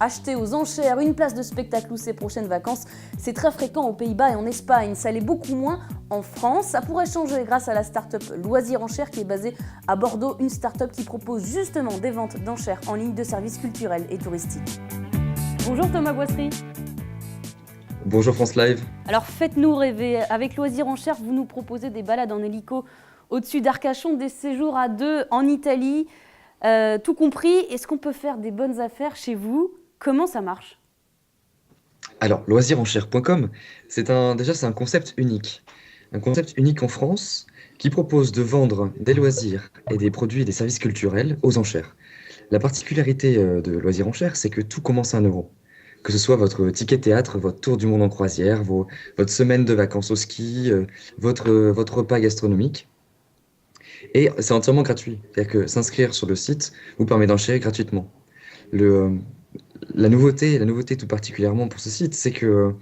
Acheter aux enchères une place de spectacle ou ses prochaines vacances, c'est très fréquent aux Pays-Bas et en Espagne. Ça l'est beaucoup moins en France. Ça pourrait changer grâce à la start-up Loisirs Enchères qui est basée à Bordeaux, une start-up qui propose justement des ventes d'enchères en ligne de services culturels et touristiques. Bonjour Thomas Boisserie. Bonjour France Live. Alors faites-nous rêver. Avec Loisirs Enchères, vous nous proposez des balades en hélico au-dessus d'Arcachon, des séjours à deux en Italie, tout compris. Est-ce qu'on peut faire des bonnes affaires chez vous ? Comment ça marche ? Alors, loisirsenchères.com, c'est un concept unique. Un concept unique en France qui propose de vendre des loisirs et des produits et des services culturels aux enchères. La particularité de Loisirs Enchères, c'est que tout commence à 1 euro. Que ce soit votre ticket théâtre, votre tour du monde en croisière, votre semaine de vacances au ski, votre repas gastronomique. Et c'est entièrement gratuit. C'est-à-dire que s'inscrire sur le site vous permet d'enchérir gratuitement. Le, euh, la nouveauté tout particulièrement pour ce site, c'est que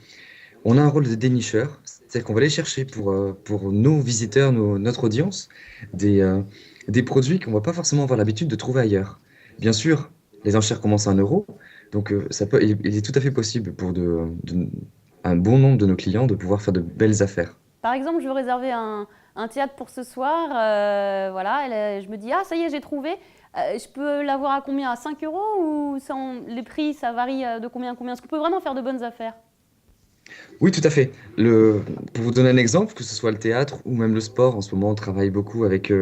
on a un rôle de dénicheur, c'est-à-dire qu'on va aller chercher pour nos visiteurs, notre audience, des, euh, des produits qu'on va pas forcément avoir l'habitude de trouver ailleurs. Bien sûr, les enchères commencent à 1 euro, donc il est tout à fait possible pour un bon nombre de nos clients de pouvoir faire de belles affaires. Par exemple, je veux réserver un théâtre pour ce soir. Voilà, je me dis, ah ça y est, j'ai trouvé. Je peux l'avoir à combien ? À 5 euros ou les prix, ça varie de combien à combien ? Est-ce qu'on peut vraiment faire de bonnes affaires ? Oui, tout à fait. Pour vous donner un exemple, que ce soit le théâtre ou même le sport, en ce moment, on travaille beaucoup avec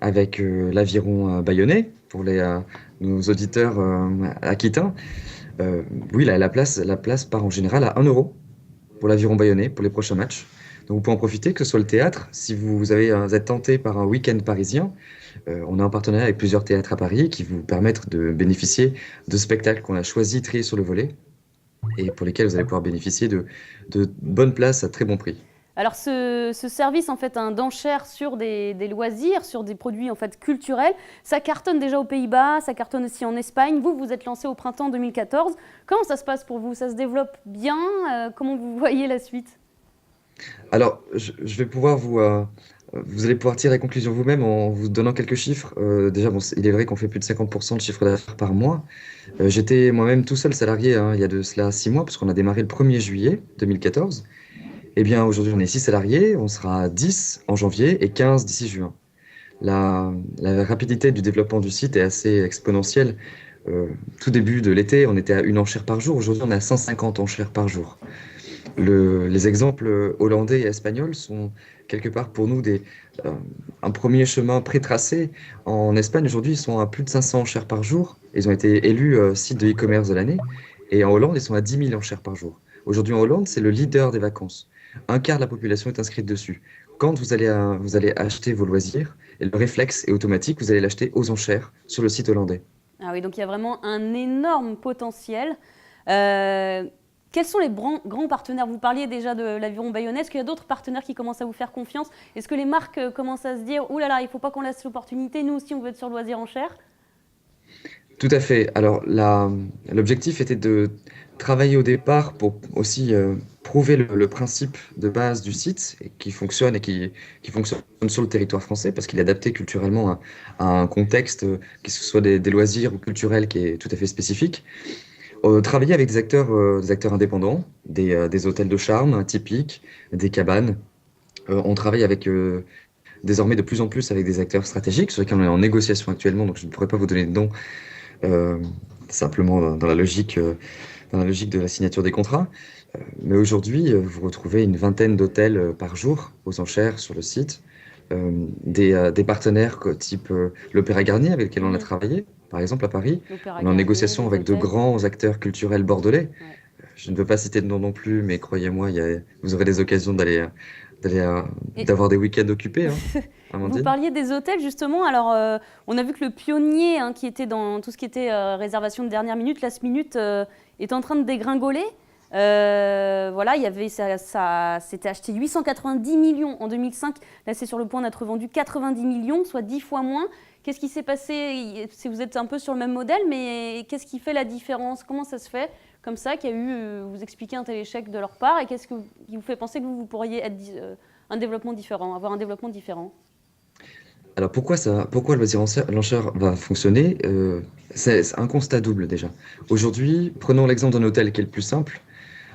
l'Aviron bayonnais pour nos auditeurs aquitains. Euh, oui, la place part en général à 1 euro pour l'Aviron bayonnais pour les prochains matchs. Donc vous pouvez en profiter, que ce soit le théâtre. Si vous êtes tenté par un week-end parisien, on a un partenariat avec plusieurs théâtres à Paris qui vous permettent de bénéficier de spectacles qu'on a choisi, triés sur le volet et pour lesquels vous allez pouvoir bénéficier de bonnes places à très bon prix. Alors ce service en fait d'enchères sur des loisirs, sur des produits en fait culturels, ça cartonne déjà aux Pays-Bas, ça cartonne aussi en Espagne. Vous, vous êtes lancé au printemps 2014. Comment ça se passe pour vous ? Ça se développe bien ? Comment vous voyez la suite ? Alors, je vais pouvoir vous allez pouvoir tirer la conclusion vous-même en vous donnant quelques chiffres. Déjà, bon, il est vrai qu'on fait plus de 50% de chiffre d'affaires par mois. J'étais moi-même tout seul salarié, hein, il y a de cela 6 mois, parce qu'on a démarré le 1er juillet 2014. Eh bien, aujourd'hui, on est 6 salariés, on sera 10 en janvier et 15 d'ici juin. La rapidité du développement du site est assez exponentielle. Euh, Tout début de l'été, on était à 1 enchère par jour. Aujourd'hui, on est à 150 enchères par jour. Les exemples hollandais et espagnols sont quelque part pour nous euh, un premier chemin pré-tracé. En Espagne, aujourd'hui, ils sont à plus de 500 enchères par jour. Ils ont été élus site de e-commerce de l'année. Et en Hollande, ils sont à 10 000 enchères par jour. Aujourd'hui, en Hollande, c'est le leader des vacances. Un quart de la population est inscrite dessus. Quand vous allez acheter vos loisirs, et le réflexe est automatique, vous allez l'acheter aux enchères sur le site hollandais. Ah oui, donc il y a vraiment un énorme potentiel. Euh, Quels sont les grands partenaires ? Vous parliez déjà de l'Aviron bayonnais. Est-ce qu'il y a d'autres partenaires qui commencent à vous faire confiance ? Est-ce que les marques commencent à se dire « Ouh là là, il ne faut pas qu'on laisse l'opportunité, nous aussi on veut être sur Loisirs Enchères » ? Tout à fait. Alors, l'objectif était de travailler au départ pour aussi prouver le principe de base du site et qui fonctionne sur le territoire français parce qu'il est adapté culturellement à un contexte, que ce soit des loisirs ou culturels, qui est tout à fait spécifique. Travailler avec des acteurs indépendants, des hôtels de charme typiques, des cabanes. On travaille désormais de plus en plus avec des acteurs stratégiques sur lesquels on est en négociation actuellement, donc je ne pourrais pas vous donner de nom euh, simplement dans la logique de la signature des contrats. Mais aujourd'hui, vous retrouvez une vingtaine d'hôtels par jour aux enchères sur le site, des partenaires type l'Opéra Garnier avec lequel on a travaillé, par exemple à Paris. L'Opéra On est en Garnier, négociation les avec de hôtels. grands acteurs culturels bordelais. Ouais. Je ne veux pas citer de nom non plus, mais croyez-moi, vous aurez des occasions Et d'avoir des week-ends occupés, hein, vous Amandine. parliez des hôtels justement. Alors, on a vu que le pionnier qui était dans tout ce qui était réservation de dernière minute, last minute, est en train de dégringoler. Voilà, il y avait ça s'était acheté 890 millions en 2005. Là, c'est sur le point d'être vendu 90 millions, soit 10 fois moins. Qu'est-ce qui s'est passé ? Si vous êtes un peu sur le même modèle, mais qu'est-ce qui fait la différence ? Comment ça se fait comme ça qu'il y a eu, vous expliquez un tel échec de leur part, et qu'est-ce qui vous fait penser que vous pourriez être un développement différent, avoir un développement différent ? Alors pourquoi le loisir l'enchère va fonctionner? C'est un constat double déjà. Aujourd'hui, prenons l'exemple d'un hôtel qui est le plus simple.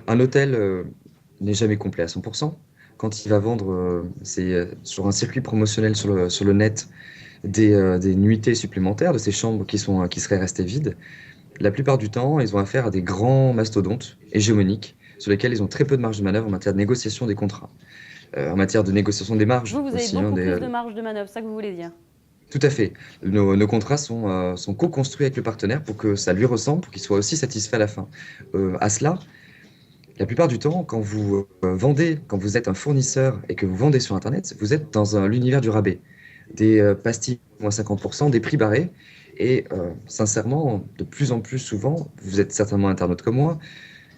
Un hôtel n'est jamais complet à 100%. Quand il va vendre sur un circuit promotionnel sur le net des nuitées supplémentaires de ces chambres qui seraient restées vides, la plupart du temps, ils ont affaire à des grands mastodontes hégémoniques sur lesquels ils ont très peu de marge de manœuvre en matière de négociation des contrats, en matière de négociation des marges Vous avez aussi, hein, beaucoup plus de marge de manœuvre, c'est ça que vous voulez dire? tout à fait. Nos contrats sont co-construits avec le partenaire pour que ça lui ressemble, pour qu'il soit aussi satisfait à la fin. À cela, la plupart du temps, quand vous êtes un fournisseur et que vous vendez sur Internet, vous êtes dans l'univers du rabais. Des pastilles moins 50%, des prix barrés. Et sincèrement, de plus en plus souvent, vous êtes certainement internaute comme moi,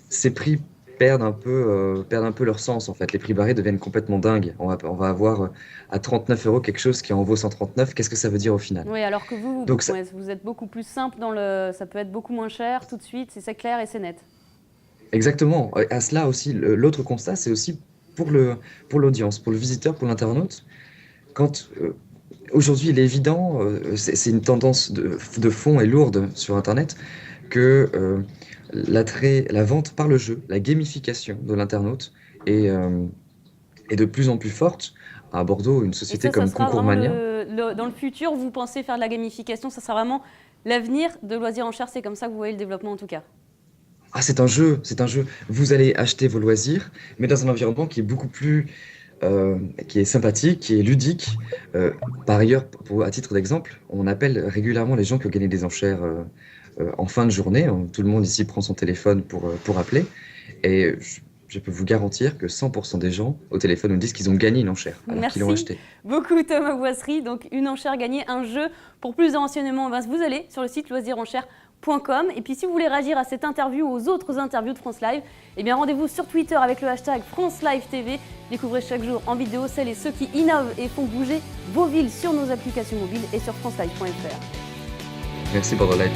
ces prix perdent un peu leur sens en fait. Les prix barrés deviennent complètement dingues. On va avoir à 39 euros quelque chose qui en vaut 139. Qu'est-ce que ça veut dire au final? Oui, alors que Donc ça- ouais, vous êtes beaucoup plus simple dans le... Ça peut être beaucoup moins cher tout de suite, c'est clair et c'est net. Exactement. À cela aussi, l'autre constat, c'est aussi pour l'audience, pour le visiteur, pour l'internaute. Quand aujourd'hui, il est évident, c'est une tendance de fond et lourde sur Internet, que la vente par le jeu, la gamification de l'internaute est de plus en plus forte. À Bordeaux, une Et société ça comme sera vraiment Concours dans le futur, vous pensez faire de la gamification, ça sera vraiment l'avenir de loisirs en chair, c'est comme ça que vous voyez le développement en tout cas. Ah, c'est un jeu, c'est un jeu. Vous allez acheter vos loisirs, mais dans un environnement qui est beaucoup plus, qui est sympathique, qui est ludique. Euh, Par ailleurs, à titre d'exemple, on appelle régulièrement les gens qui ont gagné des enchères en fin de journée. Tout le monde ici prend son téléphone pour appeler. Et je peux vous garantir que 100% des gens au téléphone nous disent qu'ils ont gagné une enchère alors qu'ils l'ont Merci acheté. beaucoup Thomas Boisserie. Donc une enchère gagnée, un jeu. Pour plus de renseignements, vous allez sur le site loisirenchère.com. Et puis si vous voulez réagir à cette interview ou aux autres interviews de France Live, eh bien rendez-vous sur Twitter avec le hashtag France Live TV. Découvrez chaque jour en vidéo celles et ceux qui innovent et font bouger vos villes sur nos applications mobiles et sur francelive.fr. Merci Borderline.